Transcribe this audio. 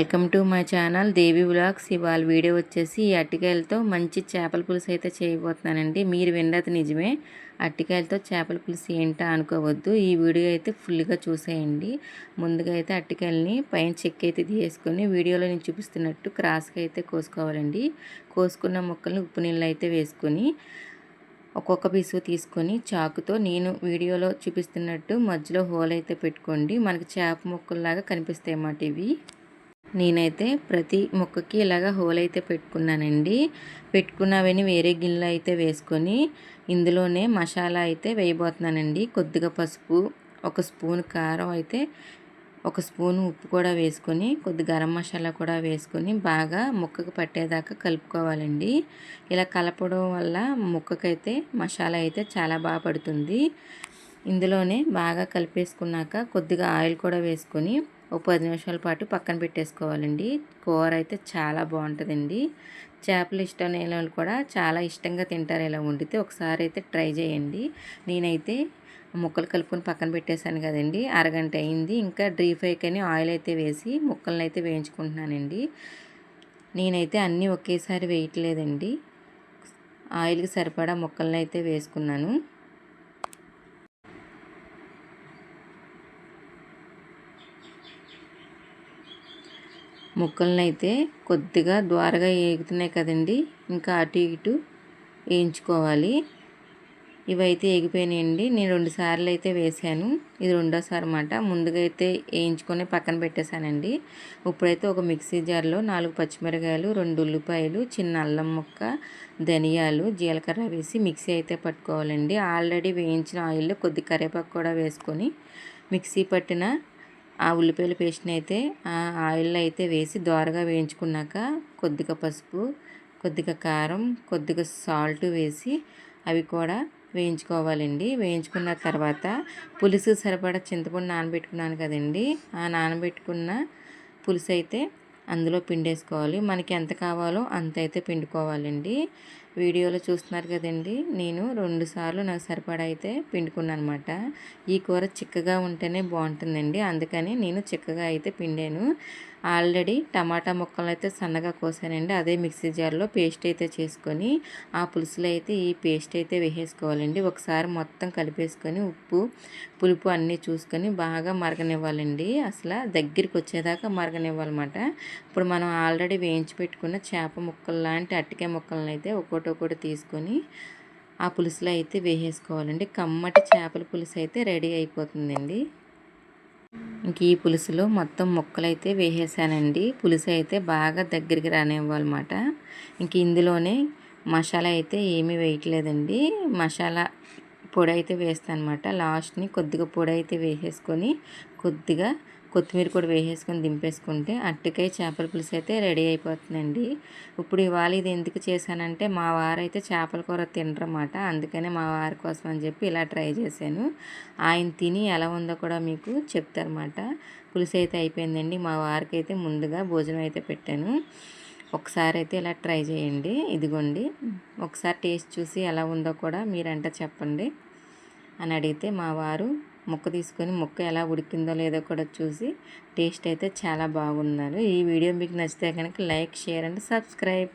Welcome to my channel Devi vlogs. ఇవాళ video వచ్చేసి ఈ అరటికాయలతో మంచి చేపల పులుసు అయితే చేయబోతున్నానండి. మీరు విన్నది నిజమే, అరటికాయలతో చేపల పులుసు ఏంటా అనుకోవద్దు. ఈ వీడియో అయితే ఫుల్గా చూసేయండి. ముందుగా అయితే అరటికాయలని పైన చెక్క అయితే తీసుకొని వీడియోలో నేను చూపిస్తున్నట్టు క్రాస్గా అయితే కోసుకోవాలండి. కోసుకున్న ముక్కల్ని ఉప్పు నీళ్ళు అయితే వేసుకొని ఒక్కొక్క పీసు తీసుకొని చాకుతో నేను వీడియోలో చూపిస్తున్నట్టు మధ్యలో హోల్ అయితే పెట్టుకోండి. మనకి చేప ముక్కల్లాగా కనిపిస్తాయి అన్నమాట ఇవి. నేనైతే ప్రతి ముక్కకి ఇలాగ హోల్ అయితే పెట్టుకున్నానండి. పెట్టుకున్నవని వేరే గిన్నెలో అయితే వేసుకొని ఇందులోనే మసాలా అయితే వేయబోతున్నానండి. కొద్దిగా పసుపు, ఒక స్పూన్ కారం అయితే, ఒక స్పూన్ ఉప్పు కూడా వేసుకొని కొద్ది గరం మసాలా కూడా వేసుకొని బాగా ముక్కకు పట్టేదాకా కలుపుకోవాలండి. ఇలా కలపడం వల్ల ముక్కకైతే మసాలా అయితే చాలా బాగా పడుతుంది. ఇందులోనే బాగా కలిపేసుకున్నాక కొద్దిగా ఆయిల్ కూడా వేసుకొని ఒక 10 నిమిషాల పాటు పక్కన పెట్టేసుకోవాలండి. కూర అయితే చాలా బాగుంటుందండి. చేపలు ఇష్టం లేని వాళ్ళు కూడా చాలా ఇష్టంగా తింటారు ఇలా వండితే. ఒకసారి అయితే ట్రై చేయండి. నేనైతే ముక్కలు కలుపుకొని పక్కన పెట్టేశాను కదండి, అరగంట అయింది. ఇంకా డీప్ ఫ్రైకని ఆయిల్ అయితే వేసి ముక్కలను అయితే వేయించుకుంటున్నానండి. నేనైతే అన్నీ ఒకేసారి వేయట్లేదండి, ఆయిల్కి సరిపడా ముక్కలను అయితే వేసుకున్నాను. ముక్కలను అయితే కొద్దిగా ద్వారగా ఏగుతున్నాయి కదండి, ఇంకా అటు ఇటు వేయించుకోవాలి. ఇవైతే ఏగిపోయినాయండి. నేను 2 సార్లు అయితే వేసాను, ఇది రెండోసారి అన్నమాట. ముందుగా అయితే వేయించుకొని పక్కన పెట్టేశానండి. ఇప్పుడైతే ఒక మిక్సీ జార్లో 4 పచ్చిమిరకాయలు, 2 ఉల్లిపాయలు, చిన్న అల్లం ముక్క, ధనియాలు, జీలకర్ర వేసి మిక్సీ అయితే పట్టుకోవాలండి. ఆల్రెడీ వేయించిన ఆయిల్లో కొద్ది కరివేపాకు కూడా వేసుకొని మిక్సీ పట్టిన ఆ ఉల్లిపాయల పేస్ట్ని అయితే ఆ ఆయిల్లో అయితే వేసి దోరగా వేయించుకున్నాక కొద్దిగా పసుపు, కొద్దిగా కారం, కొద్దిగా సాల్ట్ వేసి అవి కూడా వేయించుకోవాలండి. వేయించుకున్న తర్వాత పులుసు సరిపడా చింతపండు నానబెట్టుకున్నాను కదండి, ఆ నానబెట్టుకున్న పులుసు అయితే అందులో పిండేసుకోవాలి. మనకి ఎంత కావాలో అంత అయితే పిండుకోవాలండి. వీడియోలో చూస్తున్నారు కదండి, నేను 2 సార్లు నాకు సరిపడా అయితే పిండుకున్నాను అనమాట. ఈ కూర చిక్కగా ఉంటేనే బాగుంటుందండి, అందుకని నేను చిక్కగా అయితే పిండాను. ఆల్రెడీ టమాటా ముక్కలు అయితే సన్నగా కోసానండి, అదే మిక్సీ జార్లో పేస్ట్ అయితే చేసుకొని ఆ పులుసులో అయితే ఈ పేస్ట్ అయితే వేసేసుకోవాలండి. ఒకసారి మొత్తం కలిపేసుకొని ఉప్పు, పులుపు అన్నీ చూసుకొని బాగా మరగనివ్వాలండి. అసలు దగ్గరికి వచ్చేదాకా మరగనివ్వాలన్నమాట. ఇప్పుడు మనం ఆల్రెడీ వేయించి పెట్టుకున్న చేప ముక్కలు లాంటి అరటికాయ ముక్కలను అయితే ఒక్కొక్కటి తీసుకొని ఆ పులుసులో అయితే వేసేసుకోవాలండి. కమ్మటి చేపల పులుసు అయితే రెడీ అయిపోతుందండి. ఇంక ఈ పులుసులో మొత్తం ముక్కలు అయితే వేసేసానండి. పులుసు అయితే బాగా దగ్గరికి రానివ్వాలన్నమాట. ఇంక ఇందులోనే మసాలా అయితే ఏమీ వేయట్లేదండి, మసాలా పొడి అయితే వేస్తాను అనమాట. లాస్ట్ని కొద్దిగా పొడి అయితే వేసేసుకొని కొద్దిగా కొత్తిమీర కూడా వేసేసుకొని దింపేసుకుంటే అరటికాయ చేపల పులుసు అయితే రెడీ అయిపోతుందండి. ఇప్పుడు ఇవాళ ఇది ఎందుకు చేశానంటే మా వారు అయితే చేపల కూర తినరన్నమాట, అందుకనే మా వారి కోసం అని చెప్పి ఇలా ట్రై చేశాను. ఆయన తిని ఎలా ఉందో కూడా మీకు చెప్తారన్నమాట. పులుసు అయితే అయిపోయిందండి. మా వారికి అయితే ముందుగా భోజనం అయితే పెట్టాను. ఒకసారి అయితే ఇలా ట్రై చేయండి. ఇదిగోండి, ఒకసారి టేస్ట్ చూసి ఎలా ఉందో కూడా మీరంటే చెప్పండి అని అడిగితే మా వారు ముక్క తీసుకొని ముక్క ఎలా ఉడికిందో లేదో కూడా చూసి టేస్ట్ అయితే చాలా బాగున్నారు. ఈ వీడియో మీకు నచ్చితే కనుక లైక్, షేర్ అండ్ సబ్స్క్రైబ్.